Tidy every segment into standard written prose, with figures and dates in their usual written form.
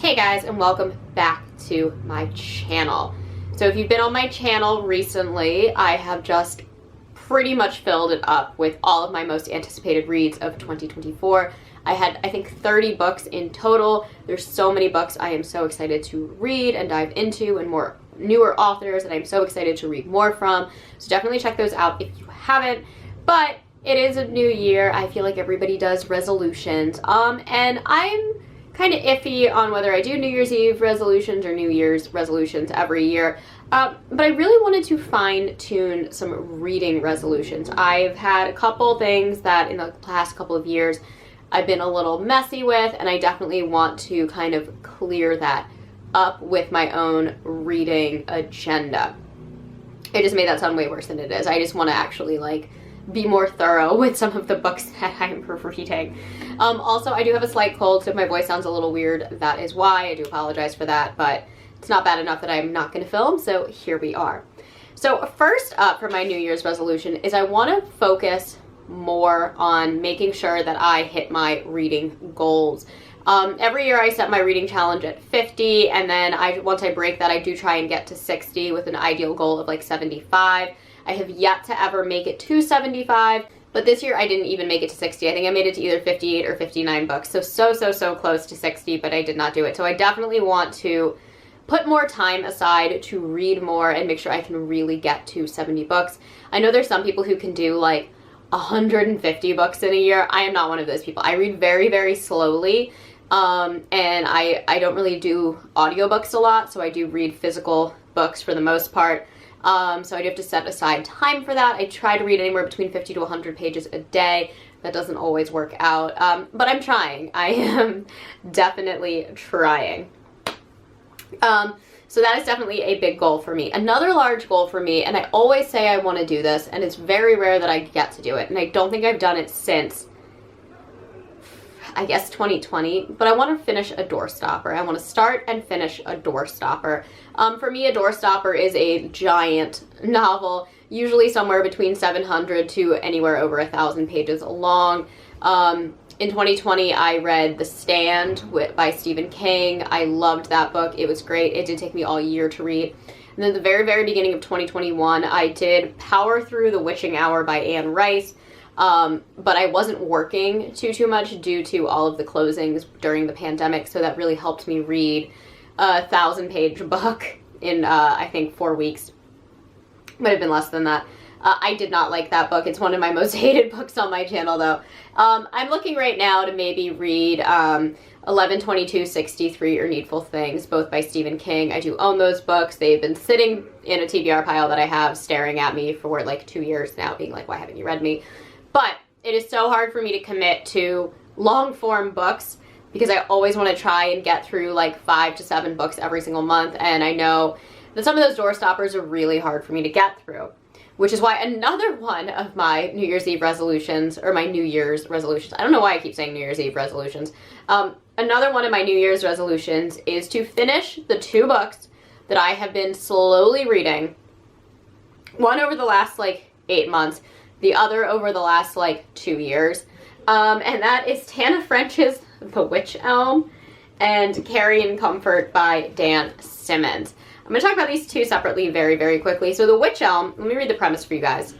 Hey guys, and welcome back to my channel. So if you've been on my channel recently, I have just pretty much filled it up with all of my most anticipated reads of 2024. I had, I think, 30 books in total. There's so many books I am so excited to read and dive into, and more newer authors that I'm so excited to read more from. So definitely check those out if you haven't. But it is a new year. I feel like everybody does resolutions. And I'm kind of iffy on whether I do New Year's Eve resolutions or New Year's resolutions every year. But I really wanted to fine-tune some reading resolutions. I've had a couple things that in the past couple of years I've been a little messy with, and I definitely want to kind of clear that up with my own reading agenda. I just made that sound way worse than it is. I just want to actually be more thorough with some of the books that I'm reading. Also, I do have a slight cold, so if my voice sounds a little weird, that is why. I do apologize for that, but it's not bad enough that I'm not going to film, so here we are. So first up for my New Year's resolution is I want to focus more on making sure that I hit my reading goals. Every year I set my reading challenge at 50, and then once I break that, I do try and get to 60 with an ideal goal of like 75. I have yet to ever make it to 75, but this year I didn't even make it to 60. I think I made it to either 58 or 59 books, so close to 60, but I did not do it. So I definitely want to put more time aside to read more and make sure I can really get to 70 books. I know there's some people who can do like 150 books in a year. I am not one of those people. I read very, very slowly, and I don't really do audiobooks a lot, so I do read physical books for the most part. So I do have to set aside time for that. I try to read anywhere between 50 to 100 pages a day. That doesn't always work out, but I'm trying. I am definitely trying. So that is definitely a big goal for me. Another large goal for me, and I always say I want to do this, and it's very rare that I get to do it, and I don't think I've done it since, I guess, 2020, but I want to finish a doorstopper. I want to start and finish a doorstopper. For me, a doorstopper is a giant novel, usually somewhere between 700 to anywhere over 1,000 pages long. In 2020, I read The Stand by Stephen King. I loved that book. It was great. It did take me all year to read. And then the very, very beginning of 2021, I did power through The Witching Hour by Anne Rice. But I wasn't working too much due to all of the closings during the pandemic, so that really helped me read a 1,000-page book in, I think, 4 weeks. Might have been less than that. I did not like that book. It's one of my most hated books on my channel, though. I'm looking right now to maybe read 11/22/63 or Needful Things, both by Stephen King. I do own those books. They've been sitting in a TBR pile that I have, staring at me for like 2 years now, being like, why haven't you read me? But it is so hard for me to commit to long-form books because I always want to try and get through like 5 to 7 books every single month, and I know that some of those doorstoppers are really hard for me to get through, which is why another one of my New Year's Eve resolutions, or my New Year's resolutions, I don't know why I keep saying New Year's Eve resolutions, another one of my New Year's resolutions is to finish the 2 books that I have been slowly reading, one over the last like 8 months, the other over the last like 2 years, and that is Tana French's The Witch Elm and Carrion Comfort by Dan Simmons. I'm going to talk about these 2 separately very, very quickly. So The Witch Elm, let me read the premise for you guys.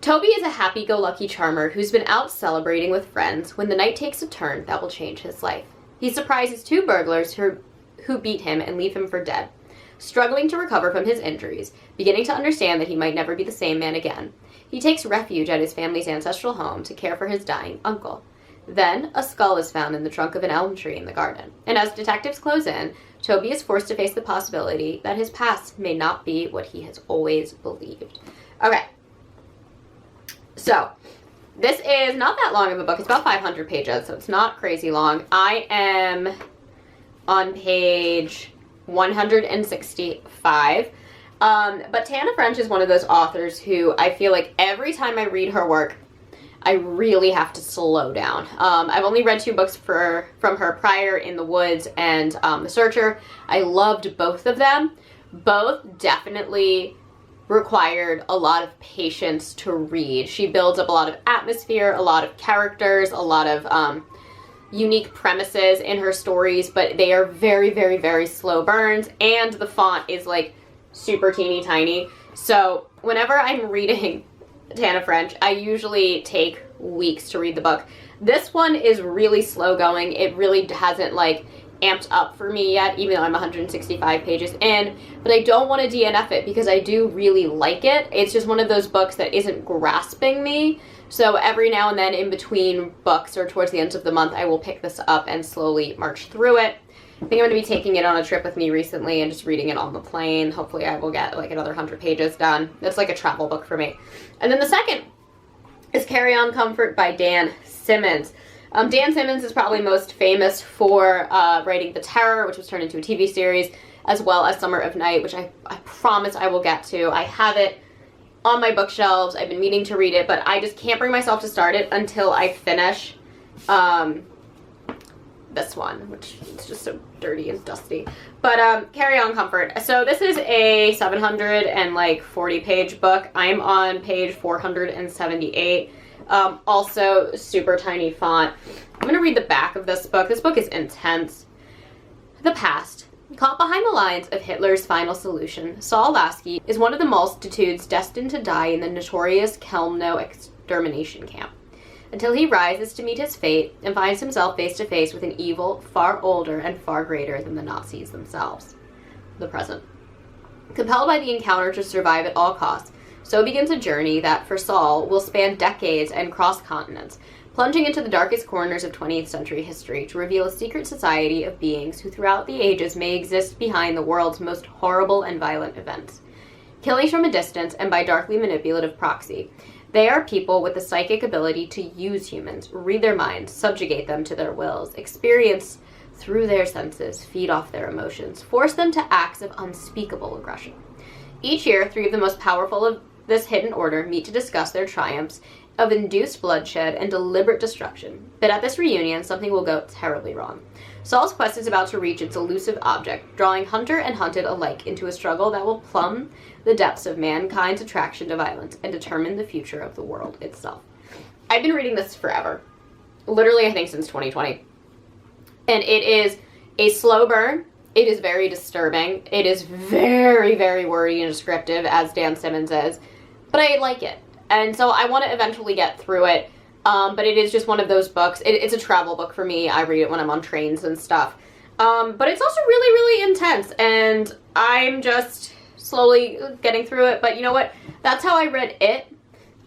Toby is a happy-go-lucky charmer who's been out celebrating with friends when the night takes a turn that will change his life. He surprises 2 burglars who beat him and leave him for dead. Struggling to recover from his injuries, beginning to understand that he might never be the same man again, he takes refuge at his family's ancestral home to care for his dying uncle. Then, a skull is found in the trunk of an elm tree in the garden, and as detectives close in, Toby is forced to face the possibility that his past may not be what he has always believed. Okay, so this is not that long of a book. It's about 500 pages, so it's not crazy long. I am on page 165. But Tana French is one of those authors who I feel like every time I read her work, I really have to slow down. I've only read 2 books from her prior, In the Woods and The Searcher. I loved both of them. Both definitely required a lot of patience to read. She builds up a lot of atmosphere, a lot of characters, a lot of unique premises in her stories, but they are very, very, very slow burns, and the font is like super teeny tiny. So whenever I'm reading Tana French, I usually take weeks to read the book. This one is really slow going. It really hasn't like amped up for me yet, even though I'm 165 pages in, but I don't want to DNF it because I do really like it. It's just one of those books that isn't grasping me. So every now and then in between books or towards the end of the month, I will pick this up and slowly march through it. I think I'm going to be taking it on a trip with me recently and just reading it on the plane. Hopefully I will get like another 100 pages done. It's like a travel book for me. And then the second is Carrion Comfort by Dan Simmons. Dan Simmons is probably most famous for writing The Terror, which was turned into a TV series, as well as Summer of Night, which I promise I will get to. I have it on my bookshelves. I've been meaning to read it, but I just can't bring myself to start it until I finish this one, which is just so dirty and dusty. But Carrion Comfort. So this is a 740 page book. I'm on page 478. Also super tiny font. I'm going to read the back of this book. This book is intense. The past. Caught behind the lines of Hitler's final solution, Saul Lasky is one of the multitudes destined to die in the notorious Chelmno extermination camp, until he rises to meet his fate and finds himself face to face with an evil far older and far greater than the Nazis themselves. The present. Compelled by the encounter to survive at all costs, so begins a journey that, for Saul, will span decades and cross continents, plunging into the darkest corners of 20th century history to reveal a secret society of beings who throughout the ages may exist behind the world's most horrible and violent events. Killing from a distance and by darkly manipulative proxy, they are people with the psychic ability to use humans, read their minds, subjugate them to their wills, experience through their senses, feed off their emotions, force them to acts of unspeakable aggression. Each year, 3 of the most powerful of this hidden order meet to discuss their triumphs of induced bloodshed and deliberate destruction. But at this reunion, something will go terribly wrong. Saul's quest is about to reach its elusive object, drawing hunter and hunted alike into a struggle that will plumb the depths of mankind's attraction to violence and determine the future of the world itself. I've been reading this forever. Literally, I think since 2020. And it is a slow burn. It is very disturbing. It is very, very wordy and descriptive, as Dan Simmons is. But I like it. And so I want to eventually get through it. But it is just one of those books. It's a travel book for me. I read it when I'm on trains and stuff. But it's also really, really intense. And I'm just slowly getting through it. But you know what? That's how I read It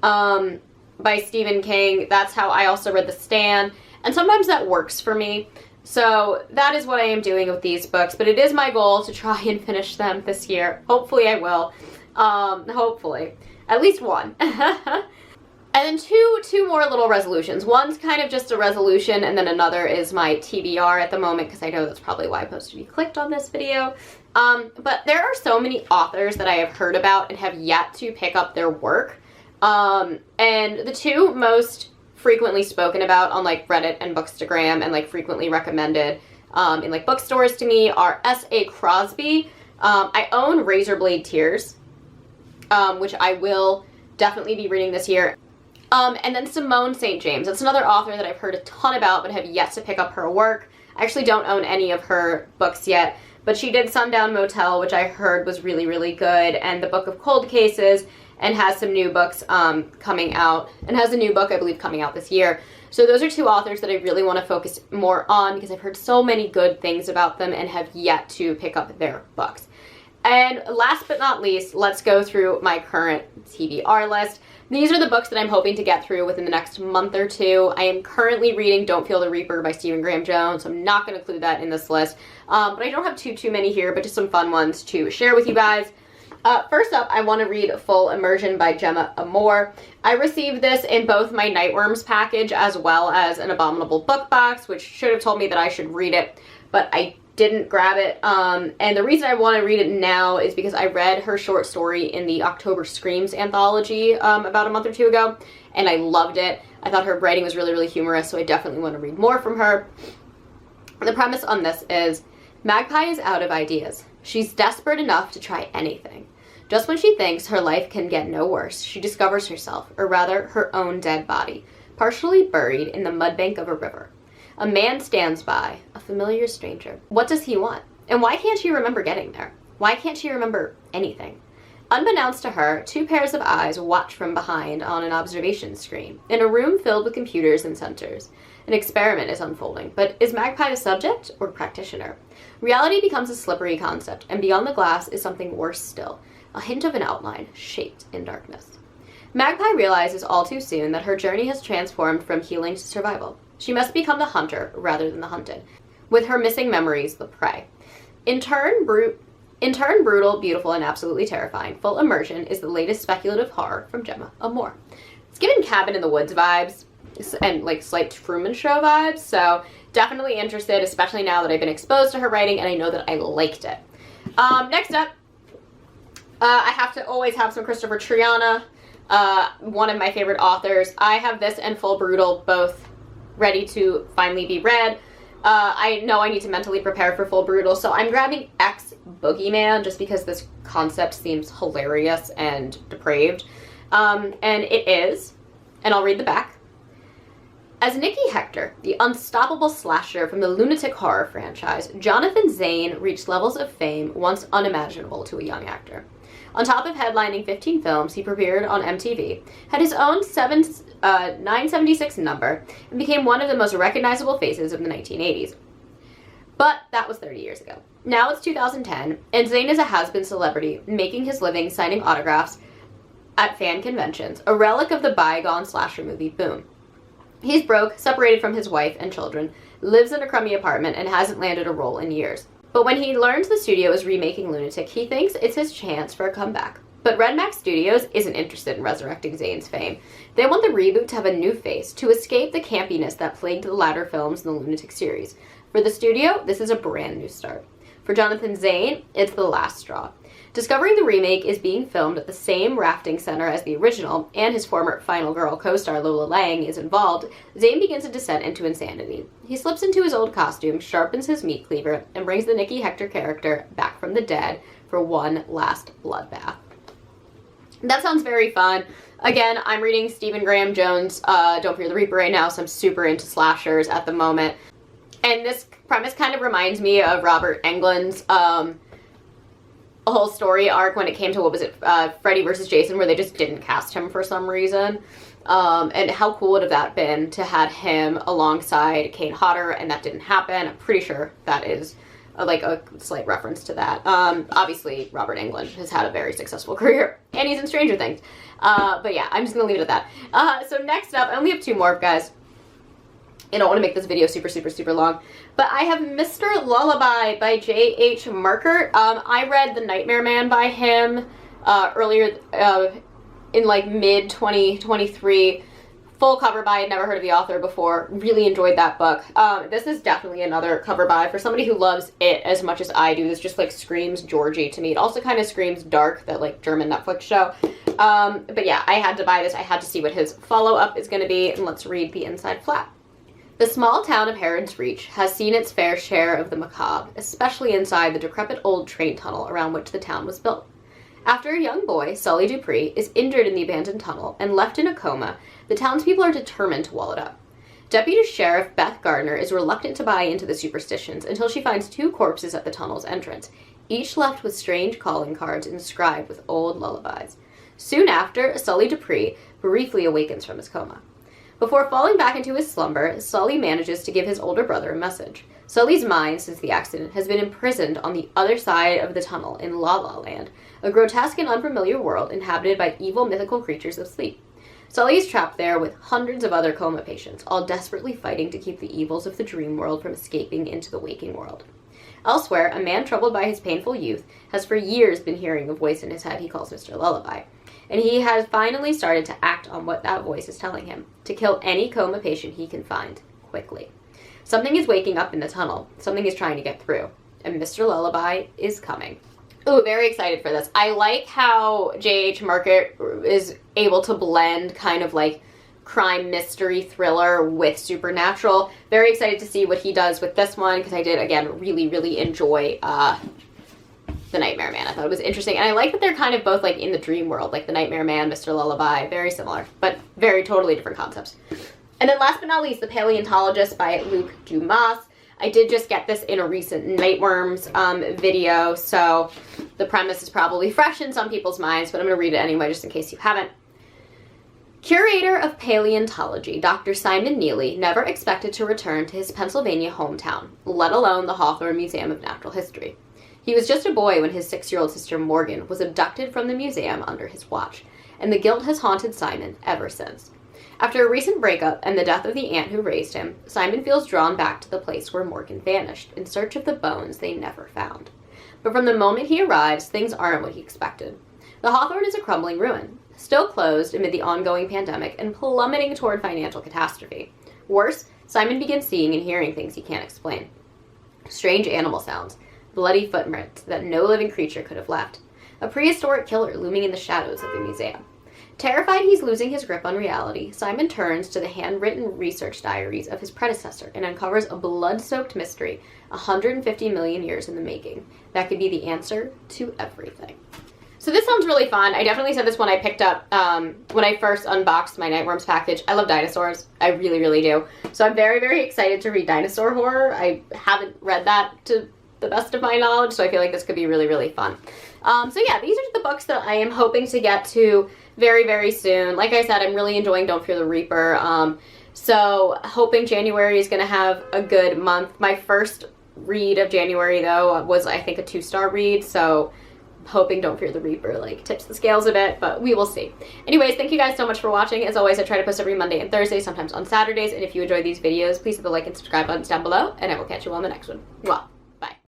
by Stephen King. That's how I also read The Stand. And sometimes that works for me. So that is what I am doing with these books. But it is my goal to try and finish them this year. Hopefully I will. Hopefully. At least one. And then two more little resolutions. One's kind of just a resolution, and then another is my TBR at the moment, because I know that's probably why most of you clicked on this video. But there are so many authors that I have heard about and have yet to pick up their work. And the 2 most frequently spoken about on like Reddit and Bookstagram and like frequently recommended in like bookstores to me are S.A. Crosby. I own Razorblade Tears, which I will definitely be reading this year. And then Simone St. James. That's another author that I've heard a ton about but have yet to pick up her work. I actually don't own any of her books yet, but she did Sundown Motel, which I heard was really, really good, and the Book of Cold Cases, and has some new books coming out, and has a new book, I believe, coming out this year. So those are 2 authors that I really want to focus more on because I've heard so many good things about them and have yet to pick up their books. And last but not least, let's go through my current TBR list. These are the books that I'm hoping to get through within the next month or 2. I am currently reading Don't Feel the Reaper by Stephen Graham Jones, so I'm not going to include that in this list. But I don't have too many here, but just some fun ones to share with you guys. First up, I want to read Full Immersion by Gemma Amore. I received this in both my Nightworms package as well as an Abominable book box, which should have told me that I should read it, but I didn't grab it. And the reason I want to read it now is because I read her short story in the October Screams anthology about a month or 2 ago, and I loved it. I thought her writing was really, really humorous, so I definitely want to read more from her. The premise on this is, Magpie is out of ideas. She's desperate enough to try anything. Just when she thinks her life can get no worse, she discovers herself, or rather her own dead body, partially buried in the mudbank of a river. A man stands by, a familiar stranger. What does he want? And why can't she remember getting there? Why can't she remember anything? Unbeknownst to her, two pairs of eyes watch from behind on an observation screen, in a room filled with computers and sensors. An experiment is unfolding, but is Magpie the subject or practitioner? Reality becomes a slippery concept, and beyond the glass is something worse still, a hint of an outline shaped in darkness. Magpie realizes all too soon that her journey has transformed from healing to survival. She must become the hunter rather than the hunted, with her missing memories the prey. In turn, brutal, beautiful, and absolutely terrifying, Full Immersion is the latest speculative horror from Gemma Amore. It's given Cabin in the Woods vibes and like slight Truman Show vibes, so definitely interested, especially now that I've been exposed to her writing and I know that I liked it. Next up, I have to always have some Christopher Triana, one of my favorite authors. I have this and Full Brutal both ready to finally be read. I know I need to mentally prepare for Full Brutal, so I'm grabbing X Boogeyman just because this concept seems hilarious and depraved. And it is, and I'll read the back. As Nikki Hector, the unstoppable slasher from the lunatic horror franchise, Jonathan Zane reached levels of fame once unimaginable to a young actor. On top of headlining 15 films, he premiered on MTV, had his own 976 number, and became one of the most recognizable faces of the 1980s. But that was 30 years ago. Now it's 2010, and Zane is a has-been celebrity, making his living signing autographs at fan conventions, a relic of the bygone slasher movie boom. He's broke, separated from his wife and children, lives in a crummy apartment, and hasn't landed a role in years. But when he learns the studio is remaking Lunatic, he thinks it's his chance for a comeback. But Red Max Studios isn't interested in resurrecting Zane's fame. They want the reboot to have a new face, to escape the campiness that plagued the latter films in the Lunatic series. For the studio, this is a brand new start. For Jonathan Zane, it's the last straw. Discovering the remake is being filmed at the same rafting center as the original, and his former Final Girl co-star Lola Lang is involved, Zane begins a descent into insanity. He slips into his old costume, sharpens his meat cleaver, and brings the Nikki Hector character back from the dead for one last bloodbath. That sounds very fun. Again, I'm reading Stephen Graham Jones' Don't Fear the Reaper right now, so I'm super into slashers at the moment. And this premise kind of reminds me of Robert Englund's a whole story arc when it came to, what was it, Freddy vs. Jason, where they just didn't cast him for some reason. And how cool would have that been to have him alongside Kate Hodder, and that didn't happen. I'm pretty sure that is like a slight reference to that. Obviously, Robert Englund has had a very successful career, and he's in Stranger Things. But yeah, I'm just going to leave it at that. So next up, I only have two more, guys. I don't want to make this video super long, but I have Mr. Lullaby by J.H. Markert. I read The Nightmare Man by him earlier in like mid-2023. Full cover buy. I'd never heard of the author before. Really enjoyed that book. This is definitely another cover buy for somebody who loves it as much as I do. This just like screams Georgie to me. It also kind of screams Dark, that like German Netflix show. But yeah, I had to buy this. I had to see what his follow-up is going to be, and let's read the inside flap. The small town of Heron's Reach has seen its fair share of the macabre, especially inside the decrepit old train tunnel around which the town was built. After a young boy, Sully Dupree, is injured in the abandoned tunnel and left in a coma, the townspeople are determined to wall it up. Deputy Sheriff Beth Gardner is reluctant to buy into the superstitions until she finds two corpses at the tunnel's entrance, each left with strange calling cards inscribed with old lullabies. Soon after, Sully Dupree briefly awakens from his coma. Before falling back into his slumber, Sully manages to give his older brother a message. Sully's mind, since the accident, has been imprisoned on the other side of the tunnel in La La Land, a grotesque and unfamiliar world inhabited by evil mythical creatures of sleep. Sully is trapped there with hundreds of other coma patients, all desperately fighting to keep the evils of the dream world from escaping into the waking world. Elsewhere, a man troubled by his painful youth has for years been hearing a voice in his head he calls Mr. Lullaby. And he has finally started to act on what that voice is telling him, to kill any coma patient he can find, quickly. Something is waking up in the tunnel. Something is trying to get through. And Mr. Lullaby is coming. Ooh, very excited for this. I like how J.H. Markert is able to blend kind of like crime mystery thriller with supernatural. Very excited to see what he does with this one, because I did, again, really enjoy The Nightmare Man. I thought it was interesting, and I like that they're kind of both like in the dream world, like The Nightmare Man, Mr. Lullaby, very similar, but very totally different concepts. And then last but not least, The Paleontologist by Luc Dumas. I did just get this in a recent Nightworms video, so the premise is probably fresh in some people's minds, but I'm going to read it anyway just in case you haven't. Curator of paleontology, Dr. Simon Neely never expected to return to his Pennsylvania hometown, let alone the Hawthorne Museum of Natural History. He was just a boy when his 6-year-old sister Morgan was abducted from the museum under his watch, and the guilt has haunted Simon ever since. After a recent breakup and the death of the aunt who raised him, Simon feels drawn back to the place where Morgan vanished in search of the bones they never found. But from the moment he arrives, things aren't what he expected. The Hawthorne is a crumbling ruin, still closed amid the ongoing pandemic and plummeting toward financial catastrophe. Worse, Simon begins seeing and hearing things he can't explain. Strange animal sounds, bloody footprints that no living creature could have left, a prehistoric killer looming in the shadows of the museum. Terrified he's losing his grip on reality, Simon turns to the handwritten research diaries of his predecessor and uncovers a blood-soaked mystery 150 million years in the making that could be the answer to everything. So this sounds really fun. I definitely said this when I picked up, when I first unboxed my Nightworms package. I love dinosaurs. I really, really do. So I'm very, very excited to read dinosaur horror. I haven't read that to the best of my knowledge, so I feel like this could be really, really fun. So yeah, these are the books that I am hoping to get to very, very soon. Like I said, I'm really enjoying Don't Fear the Reaper. So hoping January is going to have a good month. My first read of January, though, was, I think, a 2-star read, so hoping Don't Fear the Reaper like tips the scales a bit, but we will see. Anyways, thank you guys so much for watching. As always, I try to post every Monday and Thursday, sometimes on Saturdays, and if you enjoy these videos, please hit the like and subscribe buttons down below, and I will catch you on the next one. Mwah.